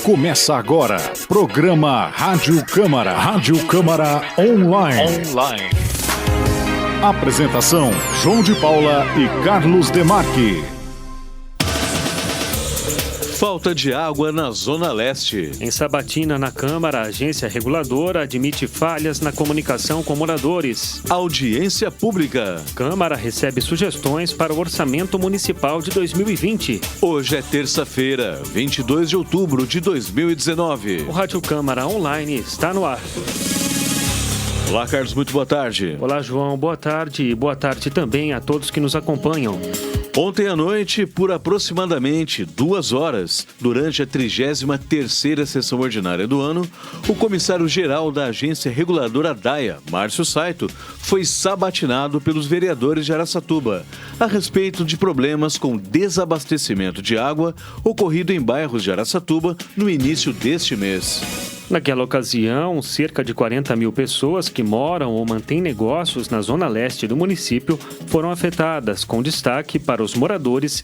Começa agora, programa Rádio Câmara. Rádio Câmara Online. Apresentação, João de Paula e Carlos Demarque. Falta de água na Zona Leste. Em Sabatina, na Câmara, a agência reguladora admite falhas na comunicação com moradores. Audiência pública. Câmara recebe sugestões para o orçamento municipal de 2020. Hoje é terça-feira, 22 de outubro de 2019. O Rádio Câmara Online está no ar. Olá, Carlos, muito boa tarde. Olá, João, boa tarde. E boa tarde também a todos que nos acompanham. Ontem à noite, por aproximadamente 2 horas, durante a 33ª sessão ordinária do ano, o comissário-geral da Agência Reguladora DAIA, Márcio Saito, foi sabatinado pelos vereadores de Araçatuba a respeito de problemas com desabastecimento de água ocorrido em bairros de Araçatuba no início deste mês. Naquela ocasião, cerca de 40 mil pessoas que moram ou mantêm negócios na zona leste do município foram afetadas, com destaque para os moradores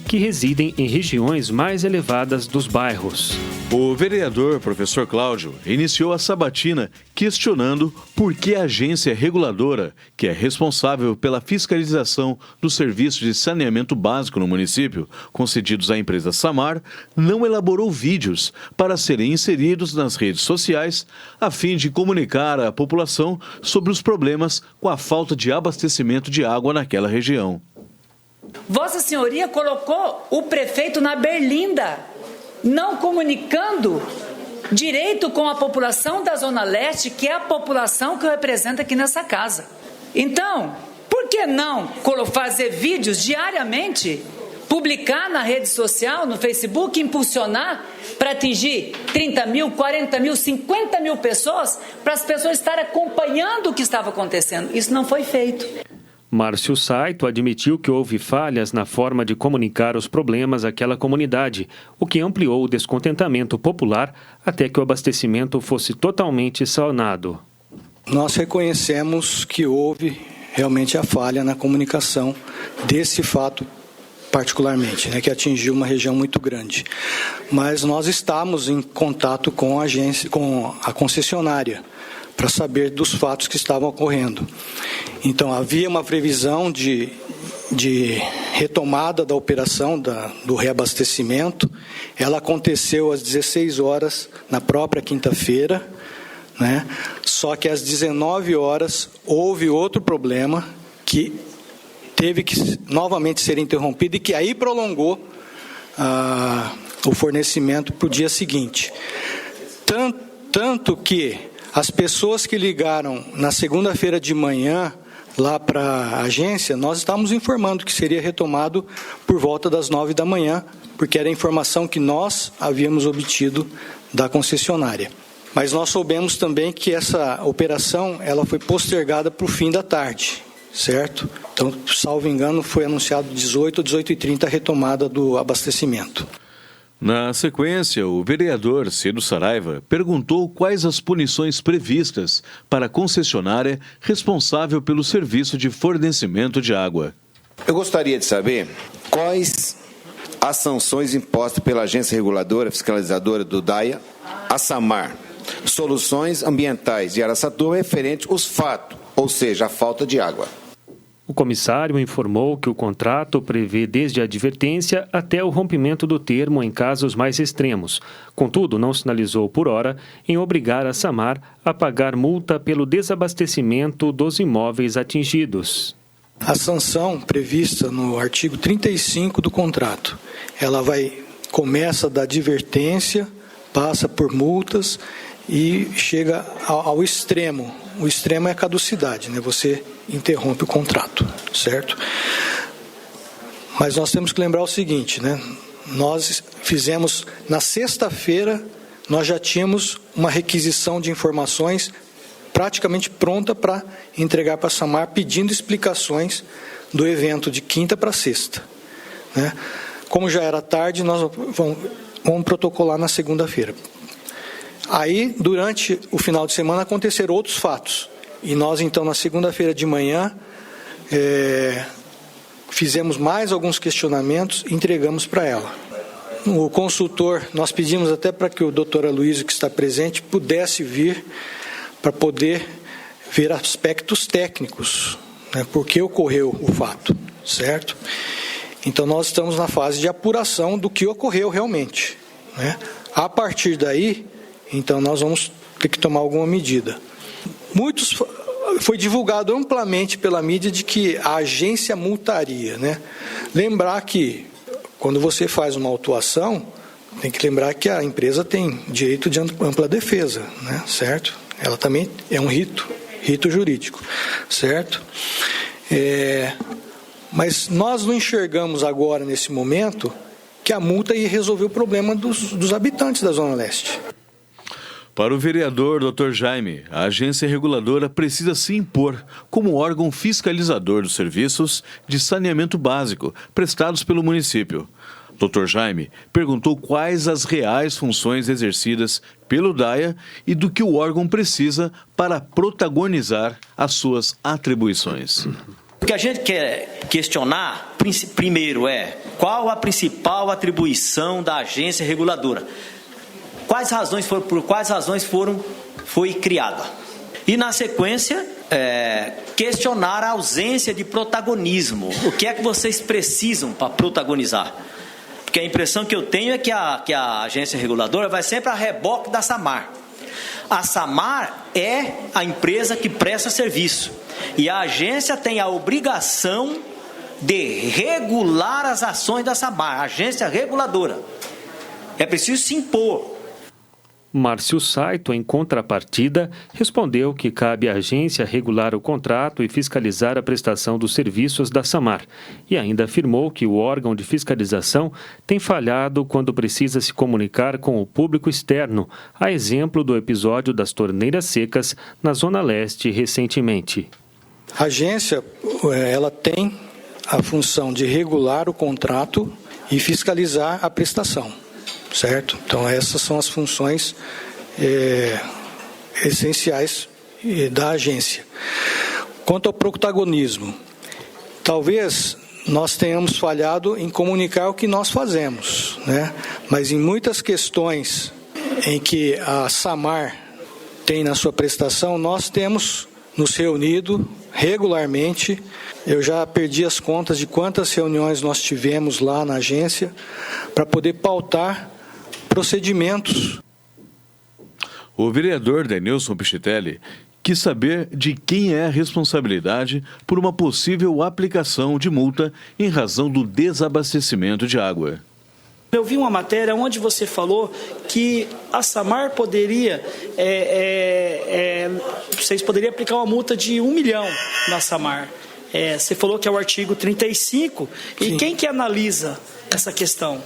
que residem em regiões mais elevadas dos bairros. O vereador, professor Cláudio, iniciou a sabatina questionando por que a agência reguladora, que é responsável pela fiscalização dos serviços de saneamento básico no município, concedidos à empresa Samar, não elaborou vídeos para serem inseridos nas redes sociais, a fim de comunicar à população sobre os problemas com a falta de abastecimento de água naquela região. Vossa Senhoria colocou o prefeito na berlinda, não comunicando direito com a população da Zona Leste, que é a população que eu represento aqui nessa casa. Então, por que não fazer vídeos diariamente, publicar na rede social, no Facebook, impulsionar para atingir 30 mil, 40 mil, 50 mil pessoas, para as pessoas estarem acompanhando o que estava acontecendo? Isso não foi feito. Márcio Saito admitiu que houve falhas na forma de comunicar os problemas àquela comunidade, o que ampliou o descontentamento popular até que o abastecimento fosse totalmente sanado. Nós reconhecemos que houve realmente a falha na comunicação desse fato particularmente, que atingiu uma região muito grande. Mas nós estamos em contato com a agência, com a concessionária, para saber dos fatos que estavam ocorrendo. Então, havia uma previsão de retomada da operação do reabastecimento. Ela aconteceu às 16 horas na própria quinta-feira, Só que às 19 horas houve outro problema que teve que novamente ser interrompido e que aí prolongou o fornecimento para o dia seguinte. Tanto que as pessoas que ligaram na segunda-feira de manhã lá para a agência, nós estávamos informando que seria retomado por volta das 9 da manhã, porque era a informação que nós havíamos obtido da concessionária. Mas nós soubemos também que essa operação ela foi postergada para o fim da tarde, certo? Então, salvo engano, foi anunciado 18 ou 18h30 a retomada do abastecimento. Na sequência, o vereador Cedo Saraiva perguntou quais as punições previstas para a concessionária responsável pelo serviço de fornecimento de água. Eu gostaria de saber quais as sanções impostas pela agência reguladora fiscalizadora do DAIA, a Samar, Soluções Ambientais de Araçatuba referente aos fatos, ou seja, a falta de água. O comissário informou que o contrato prevê desde a advertência até o rompimento do termo em casos mais extremos. Contudo, não sinalizou por hora em obrigar a Samar a pagar multa pelo desabastecimento dos imóveis atingidos. A sanção prevista no artigo 35 do contrato, ela começa da advertência, passa por multas e chega ao extremo. O extremo é a caducidade, Você interrompe o contrato, certo? Mas nós temos que lembrar o seguinte, Nós fizemos, na sexta-feira, nós já tínhamos uma requisição de informações praticamente pronta para entregar para a Samar, pedindo explicações do evento de quinta para sexta, Como já era tarde, nós vamos protocolar na segunda-feira. Aí, durante o final de semana, aconteceram outros fatos. E nós, então, na segunda-feira de manhã, fizemos mais alguns questionamentos e entregamos para ela. o consultor, nós pedimos até para que o doutor Aloysio, que está presente, pudesse vir para poder ver aspectos técnicos, né, por que ocorreu o fato, certo? Então, nós estamos na fase de apuração do que ocorreu realmente, né? A partir daí, então, nós vamos ter que tomar alguma medida. Foi divulgado amplamente pela mídia de que a agência multaria, né? Lembrar que, quando você faz uma autuação, tem que lembrar que a empresa tem direito de ampla defesa, né? Certo? Ela também é um rito jurídico, certo? Mas nós não enxergamos agora, nesse momento, que a multa ia resolver o problema dos habitantes da Zona Leste. Para o vereador Dr. Jaime, a agência reguladora precisa se impor como órgão fiscalizador dos serviços de saneamento básico prestados pelo município. Dr. Jaime perguntou quais as reais funções exercidas pelo DAIA e do que o órgão precisa para protagonizar as suas atribuições. O que a gente quer questionar, primeiro, qual a principal atribuição da agência reguladora? Por quais razões foi criada? E, na sequência, questionar a ausência de protagonismo. O que é que vocês precisam para protagonizar? Porque a impressão que eu tenho é que a agência reguladora vai sempre a reboque da SAMAR. A SAMAR é a empresa que presta serviço. E a agência tem a obrigação de regular as ações da SAMAR, a agência reguladora. É preciso se impor. Márcio Saito, em contrapartida, respondeu que cabe à agência regular o contrato e fiscalizar a prestação dos serviços da SAMAR, e ainda afirmou que o órgão de fiscalização tem falhado quando precisa se comunicar com o público externo, a exemplo do episódio das torneiras secas na Zona Leste recentemente. A agência, ela tem a função de regular o contrato e fiscalizar a prestação. Certo? Então, essas são as funções essenciais da agência. Quanto ao protagonismo, talvez nós tenhamos falhado em comunicar o que nós fazemos, né? Mas em muitas questões em que a SAMAR tem na sua prestação, nós temos nos reunido regularmente. Eu já perdi as contas de quantas reuniões nós tivemos lá na agência para poder pautar procedimentos. O vereador Denilson Pichitelli quis saber de quem é a responsabilidade por uma possível aplicação de multa em razão do desabastecimento de água. Eu vi uma matéria onde você falou que a SAMAR poderia, vocês poderiam aplicar uma multa de 1 milhão na SAMAR. Você falou que é o artigo 35, e Sim. Quem que analisa essa questão?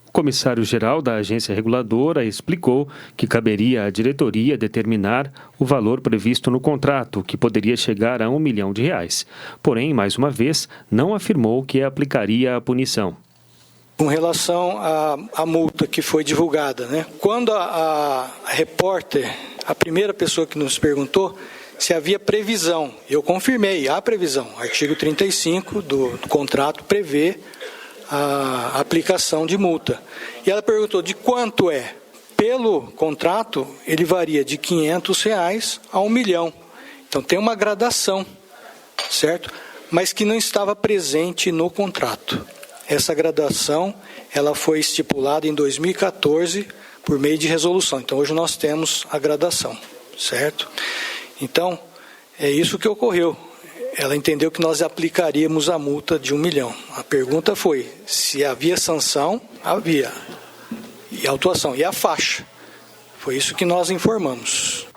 O comissário-geral da agência reguladora explicou que caberia à diretoria determinar o valor previsto no contrato, que poderia chegar a R$1 milhão. Porém, mais uma vez, não afirmou que aplicaria a punição. Com relação à multa que foi divulgada, né? Quando a repórter, a primeira pessoa que nos perguntou se havia previsão, eu confirmei, há previsão. O artigo 35 do contrato prevê a aplicação de multa. E ela perguntou de quanto é. Pelo contrato, ele varia de R$500 a R$1 milhão. Então tem uma gradação, certo? Mas que não estava presente no contrato. Essa gradação, ela foi estipulada em 2014 por meio de resolução. Então hoje nós temos a gradação, certo? Então, é isso que ocorreu. Ela entendeu que nós aplicaríamos a multa de R$1 milhão. A pergunta foi se havia sanção, havia. E autuação, e a faixa. Foi isso que nós informamos.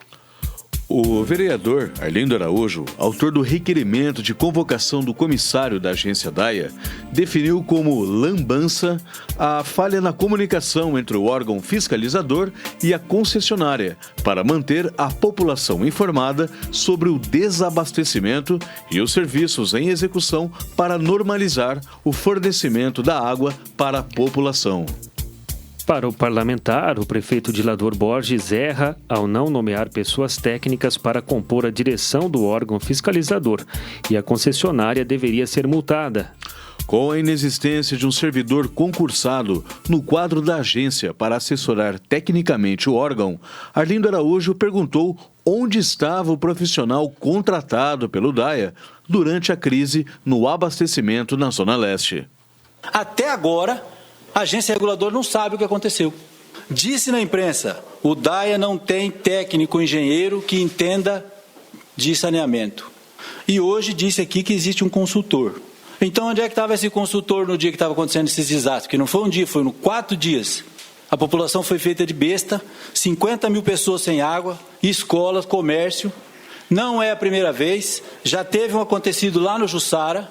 O vereador Arlindo Araújo, autor do requerimento de convocação do comissário da agência DAIA, definiu como lambança a falha na comunicação entre o órgão fiscalizador e a concessionária para manter a população informada sobre o desabastecimento e os serviços em execução para normalizar o fornecimento da água para a população. Para o parlamentar, o prefeito Dilador Borges erra ao não nomear pessoas técnicas para compor a direção do órgão fiscalizador, e a concessionária deveria ser multada. Com a inexistência de um servidor concursado no quadro da agência para assessorar tecnicamente o órgão, Arlindo Araújo perguntou onde estava o profissional contratado pelo DAIA durante a crise no abastecimento na Zona Leste. Até agora, a agência reguladora não sabe o que aconteceu. Disse na imprensa, o DAIA não tem técnico engenheiro que entenda de saneamento. E hoje disse aqui que existe um consultor. Então, onde é que estava esse consultor no dia que estava acontecendo esses desastres? Porque não foi um dia, foram 4 dias. A população foi feita de besta, 50 mil pessoas sem água, escolas, comércio. Não é a primeira vez, já teve um acontecido lá no Jussara,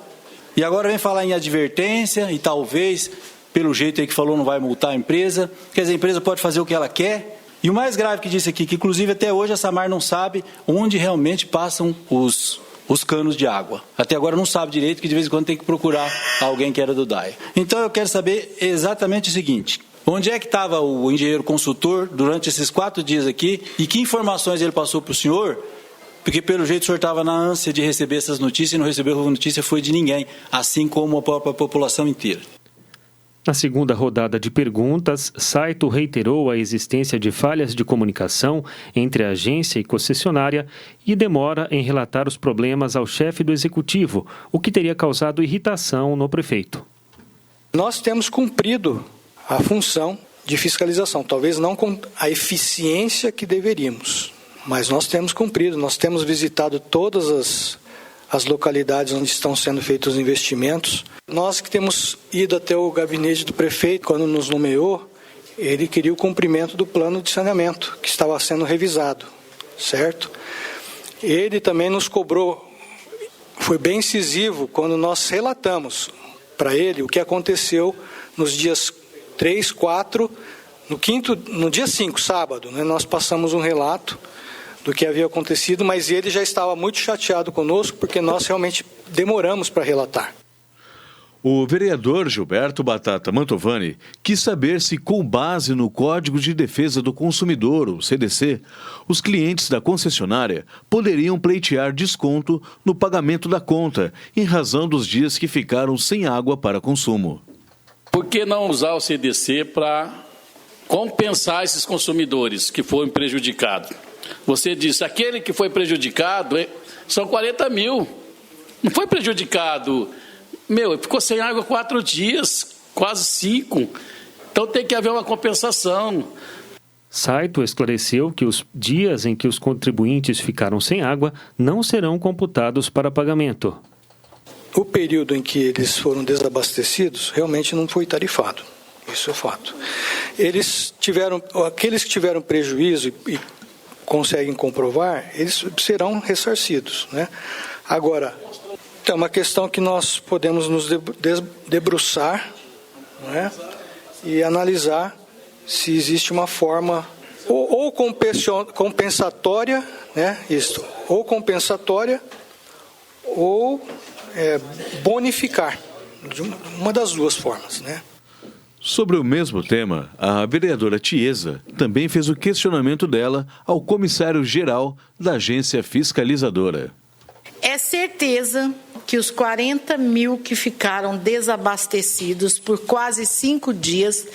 e agora vem falar em advertência, e talvez, pelo jeito aí que falou, não vai multar a empresa. Quer dizer, a empresa pode fazer o que ela quer. E o mais grave que disse aqui, que inclusive até hoje a Samar não sabe onde realmente passam os canos de água. Até agora não sabe direito, que de vez em quando tem que procurar alguém que era do DAIA. Então eu quero saber exatamente o seguinte: onde é que estava o engenheiro consultor durante esses 4 dias aqui e que informações ele passou para o senhor? Porque pelo jeito o senhor estava na ânsia de receber essas notícias e não recebeu a notícia foi de ninguém, assim como a própria população inteira. Na segunda rodada de perguntas, Saito reiterou a existência de falhas de comunicação entre a agência e concessionária e demora em relatar os problemas ao chefe do executivo, o que teria causado irritação no prefeito. Nós temos cumprido a função de fiscalização, talvez não com a eficiência que deveríamos, mas nós temos cumprido, nós temos visitado todas as localidades onde estão sendo feitos os investimentos. Nós que temos ido até o gabinete do prefeito, quando nos nomeou, ele queria o cumprimento do plano de saneamento, que estava sendo revisado, certo? Ele também nos cobrou, foi bem incisivo, quando nós relatamos para ele o que aconteceu nos dias 3, 4, no dia 5, sábado, né, nós passamos um relato do que havia acontecido, mas ele já estava muito chateado conosco, porque nós realmente demoramos para relatar. O vereador Gilberto Batata Mantovani quis saber se, com base no Código de Defesa do Consumidor, o CDC, os clientes da concessionária poderiam pleitear desconto no pagamento da conta, em razão dos dias que ficaram sem água para consumo. Por que não usar o CDC para compensar esses consumidores que foram prejudicados? Você disse, aquele que foi prejudicado são 40 mil. Não foi prejudicado. Ficou sem água 4 dias, quase 5. Então tem que haver uma compensação. Saito esclareceu que os dias em que os contribuintes ficaram sem água não serão computados para pagamento. O período em que eles foram desabastecidos realmente não foi tarifado. Isso é fato. Aqueles que tiveram prejuízo e conseguem comprovar, eles serão ressarcidos, né? Agora, é uma questão que nós podemos nos debruçar, né? E analisar se existe uma forma ou compensatória, né? Isso, ou compensatória ou bonificar, de uma das duas formas, né? Sobre o mesmo tema, a vereadora Tiesa também fez o questionamento dela ao comissário-geral da agência fiscalizadora. É certeza que os 40 mil que ficaram desabastecidos por quase 5 dias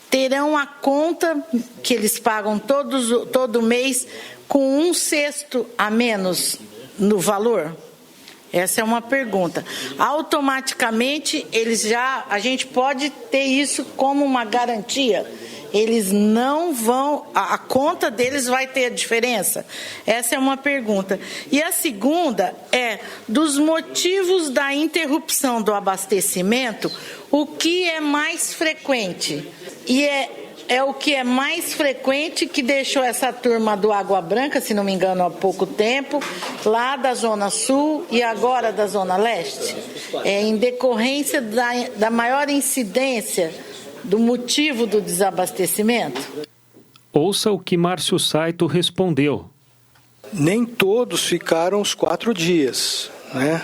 terão a conta que eles pagam todo mês com 1/6 a menos no valor? Essa é uma pergunta. Automaticamente, a gente pode ter isso como uma garantia. Eles não vão, a conta deles vai ter a diferença? Essa é uma pergunta. E a segunda é, dos motivos da interrupção do abastecimento, o que é mais frequente? E é o que é mais frequente que deixou essa turma do Água Branca, se não me engano, há pouco tempo, lá da Zona Sul e agora da Zona Leste, em decorrência da maior incidência do motivo do desabastecimento? Ouça o que Márcio Saito respondeu. Nem todos ficaram os 4 dias, né?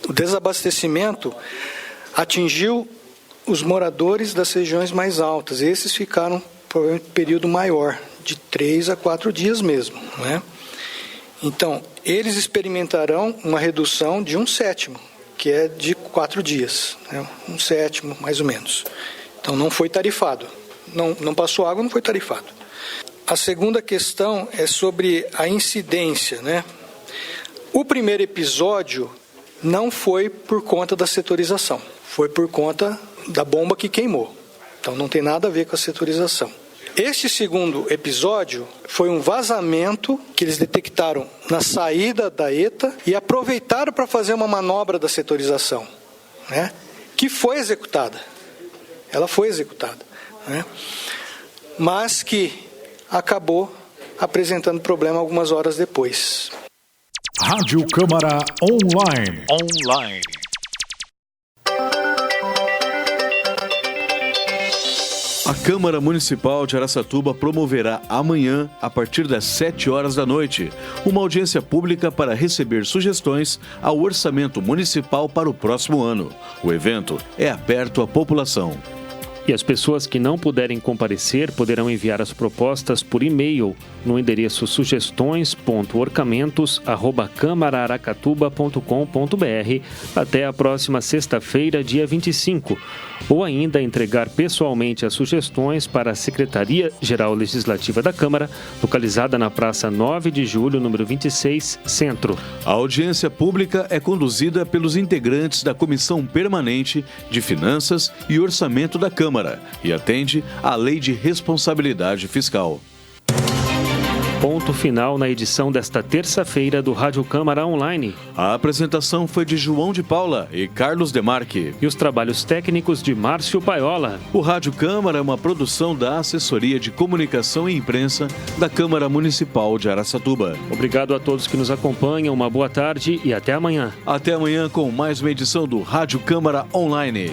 O desabastecimento atingiu os moradores das regiões mais altas. Esses ficaram por um período maior, de 3 a 4 dias mesmo, né? Então, eles experimentarão uma redução de 1/7, que é de 4 dias, né? Um sétimo, mais ou menos. Então não foi tarifado. Não passou água, não foi tarifado. A segunda questão é sobre a incidência, né? O primeiro episódio não foi por conta da setorização, foi por conta da bomba que queimou. Então não tem nada a ver com a setorização. Este segundo episódio foi um vazamento que eles detectaram na saída da ETA e aproveitaram para fazer uma manobra da setorização, né? Que foi executada. Ela foi executada, né? Mas que acabou apresentando problema algumas horas depois. Rádio Câmara Online. A Câmara Municipal de Araçatuba promoverá amanhã, a partir das 7 horas da noite, uma audiência pública para receber sugestões ao orçamento municipal para o próximo ano. O evento é aberto à população. E as pessoas que não puderem comparecer poderão enviar as propostas por e-mail no endereço sugestões.orçamentos@câmaraaracatuba.com.br até a próxima sexta-feira, dia 25, ou ainda entregar pessoalmente as sugestões para a Secretaria-Geral Legislativa da Câmara, localizada na Praça 9 de Julho, número 26, Centro. A audiência pública é conduzida pelos integrantes da Comissão Permanente de Finanças e Orçamento da Câmara e atende à Lei de Responsabilidade Fiscal. Ponto final na edição desta terça-feira do Rádio Câmara Online. A apresentação foi de João de Paula e Carlos Demarque. E os trabalhos técnicos de Márcio Paiola. O Rádio Câmara é uma produção da Assessoria de Comunicação e Imprensa da Câmara Municipal de Araçatuba. Obrigado a todos que nos acompanham, uma boa tarde e até amanhã. Até amanhã com mais uma edição do Rádio Câmara Online.